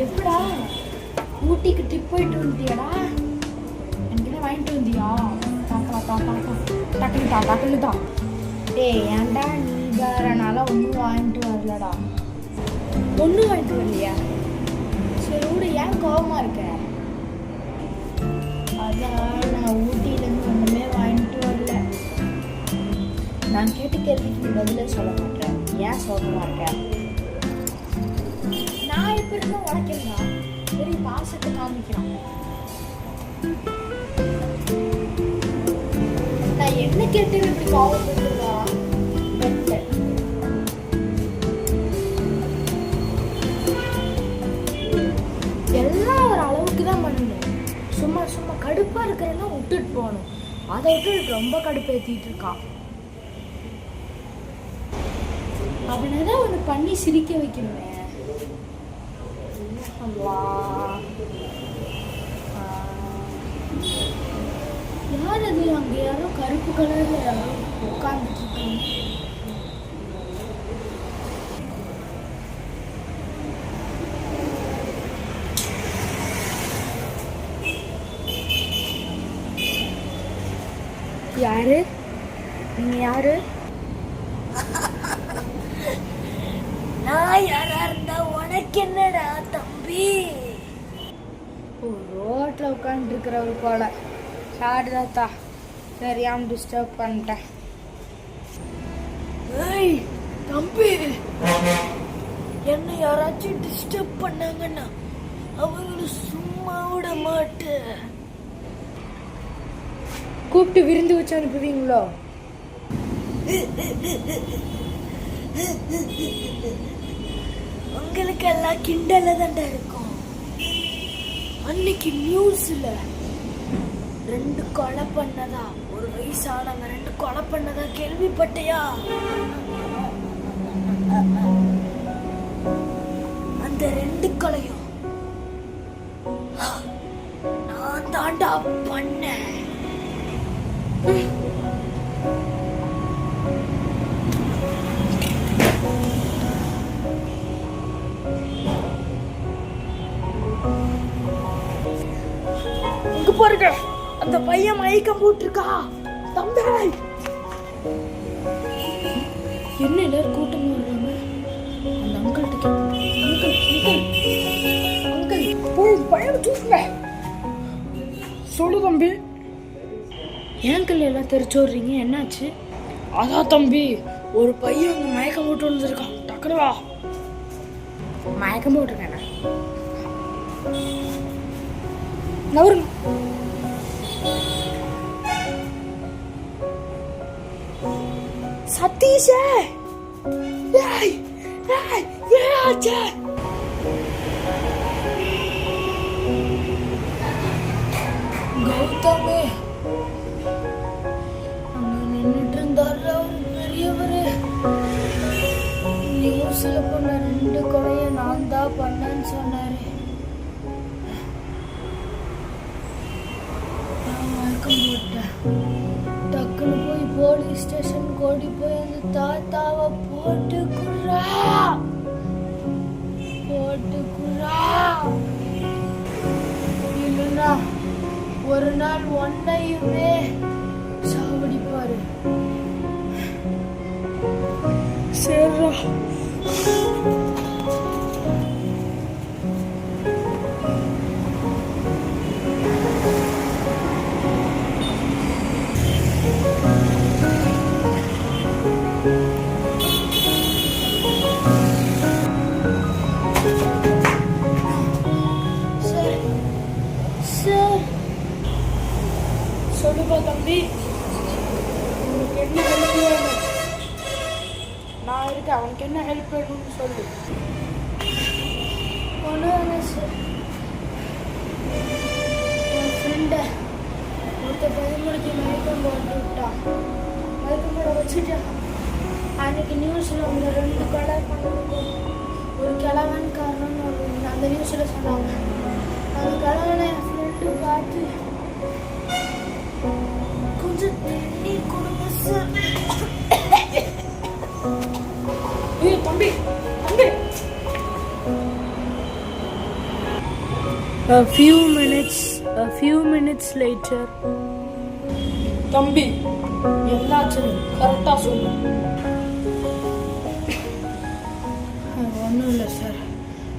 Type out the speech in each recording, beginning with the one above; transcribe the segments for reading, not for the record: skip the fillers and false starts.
எப்படா ஊட்டிக்கு ட்ரிப் போயிட்டு வந்தியாடா? எனக்கு என்ன வாங்கிட்டு வந்தியா? டக்குனு தான். டேய் ஏன்டா நீ வேறனால ஒன்றும் வாங்கிட்டு வரலடா? ஒன்றும் வாங்கிட்டு வரலையா? சரி விடு, ஏன் கோபமாக இருக்க? அதான் நான் ஊட்டியிலேருந்து ஒன்றுமே வாங்கிட்டு வரல. நான் கேட்ட கேள்விக்கு நீ பதிலே சொல்ல மாட்டேன். ஏன் சோகமாக இருக்க? நான் இப்போ இருந்தால் உழைக்கிறதா பெரிய பாசத்தை காமிக்கிறான். நான் என்ன கேட்டு இப்படி கோவப்பட்டுருக்கா? எல்லாம் ஒரு அளவுக்கு தான் பண்ணணும். சும்மா கடுப்பாக இருக்கிறதெல்லாம் விட்டுட்டு போகணும். அதை விட்டு ரொம்ப கடுப்பேற்றிட்டு இருக்கான். அவனதான் ஒன்று பண்ணி சிரிக்க வைக்கணுமே. யார் அது? அங்கே யாரோ கருப்பு கலர்ல யாரோ உட்கார்ந்துட்டு இருக்காங்க. யாரு நீங்க? யாரு? நான் யாரா இருந்தா உனக்கு என்னடா தம்பி? ரோட்ல உட்காந்து இருக்கிறவர் போல. சாரி தாத்தா, தெரியாம டிஸ்டர்ப் பண்ணிட்டேன். ஏய் தம்பி, என்ன யாராச்சும் டிஸ்டர்ப் பண்ணாங்கன்னா அவங்கள சும்மா விட மாட்டேன். கூப்பிட்டு விருந்து வச்சு அனுப்புவீங்களோ? உங்களுக்கு எல்லாம் கிண்டல தாண்டா இருக்கும். அன்னைக்கு நியூஸ்ல 2 கொலை பண்ணதா, ஒரு வயசானவங்க 2 கொலை பண்ணதா கேள்விப்பட்டியா? அந்த 2 கொலையும் நான் தாண்டா பண்ணேன். இங்க பாருங்க, அந்த பையன் மயக்கம் போட்டிருக்கா. தம்பி, என்ன எல்லாரும் கூட்டமா வர்றாங்க? அந்த அங்கிள்கிட்ட அங்கிள் போய் பையனை தூக்குங்க. சொல்லு தம்பி. ஏங்கல் எல்லாம் தெரிச்சோடுறீங்க, என்னாச்சு? அதான் தம்பி, ஒரு பையன் அங்கே மயக்கம் போட்டு வந்துருக்கான். டக்குனு வா. மயக்கம் போட்டிருக்கேன் நவருங்க. சதீஷ, கௌதமே நின்றுட்டு இருந்தாரு. ஒரு பெரியவரு நியூஸ்ல பண்ண 2 கொலைய நான் தான் பண்ணேன்னு சொன்னாரு. நான் மயக்கம் போட்டேன். டக்குன்னு போய் போலீஸ் ஸ்டேஷன் ஓடி போய் அந்த தாத்தாவை போட்டுக்குறா. இல்லைன்னா ஒரு நாள் ஒன்னையுமே சாவடிப்பாரு. சரிடா. சொல்லுப்பா தம்பி, உனக்கு என்ன ஹெல்ப் வேணும்? நான் இருக்கேன். அவனுக்கு என்ன ஹெல்ப் வேணும்னு சொல்லு. ஒன்றும் சார், என் ஃப்ரெண்டை ஒருத்த பயமுடிக்கு மயக்கம் போட்டு விட்டான். மயக்கம் போட வச்சுட்டான். அன்னைக்கு நியூஸில் அவங்க 2 கொலை பண்ணதுக்கு ஒரு கிழவன் காரணம்னு அந்த நியூஸில் சொன்னாங்க. அந்த கிழவனை என் ஃப்ரெண்டு பார்த்து கொஞ்சம் தண்ணி கொடுங்க சார். தம்பி தம்பி A few minutes later. தம்பி என்னாச்சுன்னு கரெக்டாக சொல்லு. ஒன்றும் இல்லை சார்,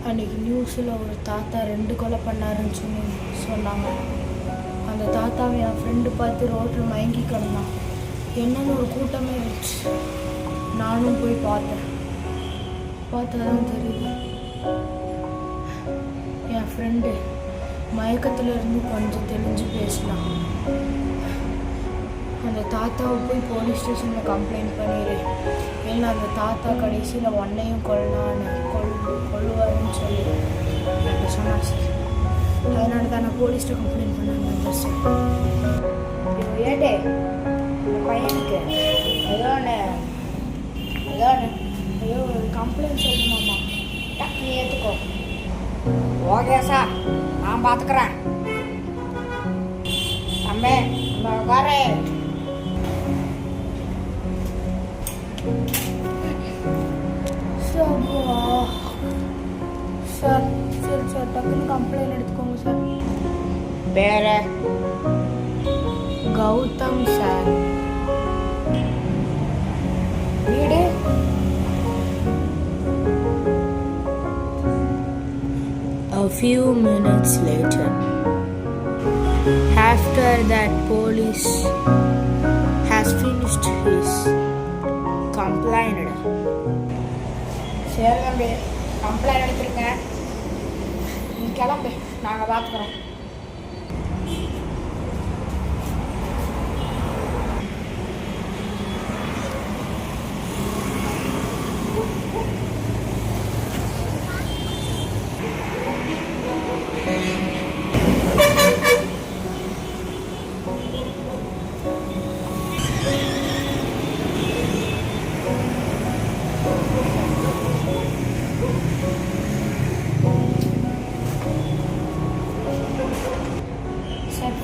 அன்றைக்கி நியூஸில் ஒரு தாத்தா 2 கொலை பண்ணாருன்னு சொன்னாங்க. அந்த தாத்தாவை என் ஃப்ரெண்டு பார்த்து ரோட்டில் மயங்கி கிடந்தான். என்னன்னு ஒரு கூட்டமே இருந்துச்சு. நானும் போய் பார்த்ததான் தெரியுது. என் ஃப்ரெண்டு மயக்கத்தில் இருந்து கொஞ்சம் தெளிஞ்சு பேசினான். அந்த தாத்தாவை போய் போலீஸ் ஸ்டேஷனில் கம்ப்ளைண்ட் பண்ணிடு, ஏன்னா அந்த தாத்தா கடைசியில் உன்னையும் கொள்ளுவாருன்னு சொல்லி எனக்கு சொன்னார் சார். அதனால தான் நான் போலீஸ்கிட்ட கம்ப்ளைண்ட் பண்ணாங்க சார். ஏட்டே இந்த பையனுக்கு ஐயோ ஒரு கம்ப்ளைண்ட் சொல்லணுமாம்மா, டக்குனு ஏற்றுக்கோ. ஓகே சார், நான் பார்த்துக்கிறேன். தம்பி இந்த உட்காரு. சார் சரி சார், டக்குன்னு கம்ப்ளைண்ட் எடுத்துக்கோங்க சார். பேரு கௌதம் சார். வீடு A few minutes later. After that, police has finished his complaint. சரி தம்பி, கம்ப்ளைண்ட் எடுத்துருக்கேன், நீ கிளம்பு, நாங்கள் பார்த்துக்குறோம்.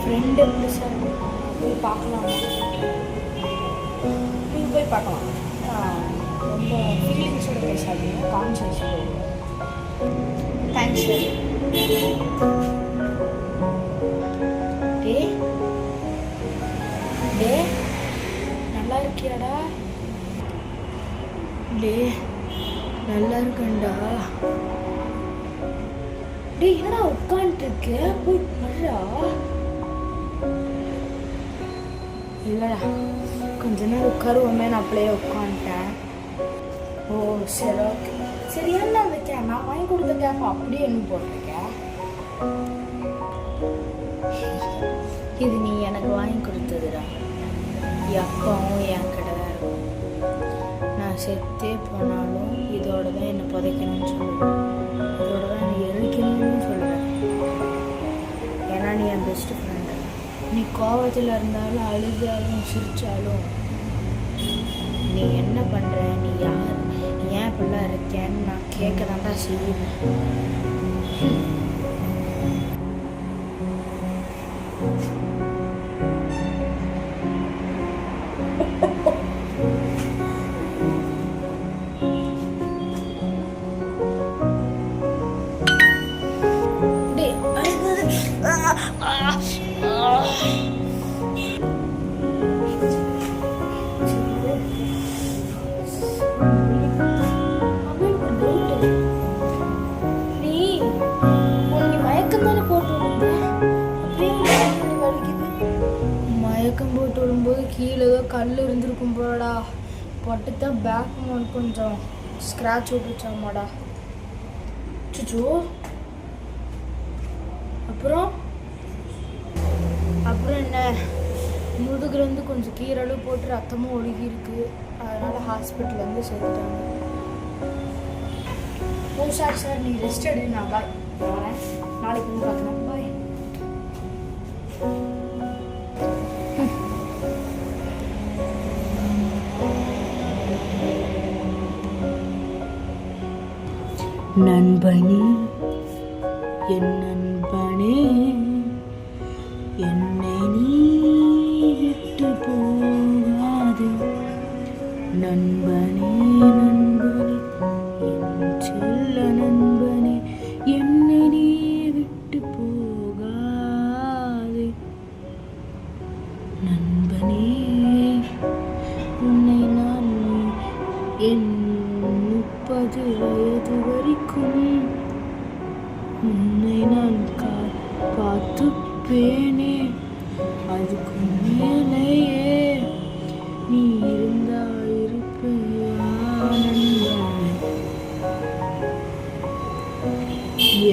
ஃப்ரெண்டு உண்டு சார், போய் பார்க்கலாம். நீங்கள் போய் பார்க்கலாம். ரொம்ப ஃபீலிங்ஸோடு பேசாதீங்க, கான்ஷியஸோடு. Thanks sir. டே நல்லா இருக்கியாடா? நல்லா இருக்கேன்டா. என்னடா உட்காந்துருக்கு, போய் வர்றா. இல்லைடா, கொஞ்ச நேரம் உட்காருவோமே, நான் அப்படியே உட்காந்துட்டேன். ஓ சரி, ஓகே. சரி, என்ன அந்த நான் வாங்கி கொடுத்த கேப் அப்படியே என்ன போட்டிருக்கேன்? இது நீ எனக்கு வாங்கி கொடுத்ததுடா. எப்பவும் என் கடை தான் இருக்கும். நான் செத்தே போனாலும் இதோட தான் என்னை புதைக்கணும்னு சொல்லுவேன், இதோட தான் என்னை எரிக்கணும்னு சொல்லுவேன். ஏன்னா நீ என் பெஸ்ட் ஃப்ரெண்ட். நீ கோவத்தில் இருந்தாலும் அழுதாலும் சிரித்தாலும் நீ என்ன பண்ணுற, நீ யார், ஏன் இப்படிலாம் இருக்கேன்னு நான் கேட்க தான்டா செய்வேன். மயக்கம் போட்டு விடும்போது கீழே ஏதோ கல் இருந்திருக்கும் போலடா, பட்டுத்தான் பேக் கொஞ்சம் ஸ்க்ராட்ச் விட்டுச்சாமாடா. சுச்சோ, அப்புறம் என்ன, முதுகுலேருந்து கொஞ்சம் கீரலும் போட்டு ரத்தமும் ஒழுகி இருக்கு. அதனால ஹாஸ்பிட்டல்லேருந்து சேர்த்துட்டாங்க. ஓ சார், நீ ரெஸ்ட் எடு, நான் பாய் வரேன், நாளைக்கு வந்து பார்க்கலாம், பாய். நண்பனே, என் நண்பனே, என்னை நீ விட்டு போகாதே. நண்பனே, என் செல்ல நண்பனே, என்னை நீ விட்டு போ. உன்னை நான் காத்துப்பேனே, அதுக்கு மேலேயே நீ இருந்தா இருப்பையா நண்பனே.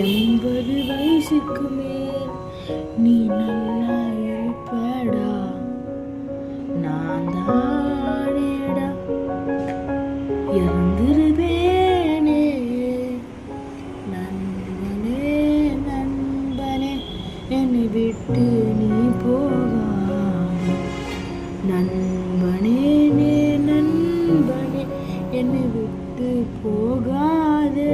80 வயசுக்கு மேல் நீ நல்லா இருப்படா, நான் தானேடா இறந்துருவேனே. நண்பனே நண்பனே என்னை விட்டு நீ போகாதே. நண்பனே நண்பனே என்னை விட்டு போகாதே.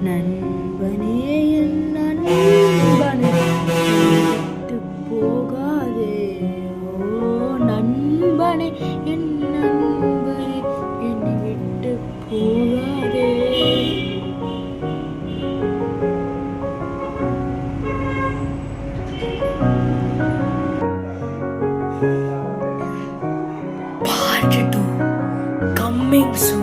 நண்பனே என் நண்பனே விட்டு போகாதே. ஓ நண்பனே என் நண்பனே என்னை விட்டு போகாதே. Part 2 coming soon.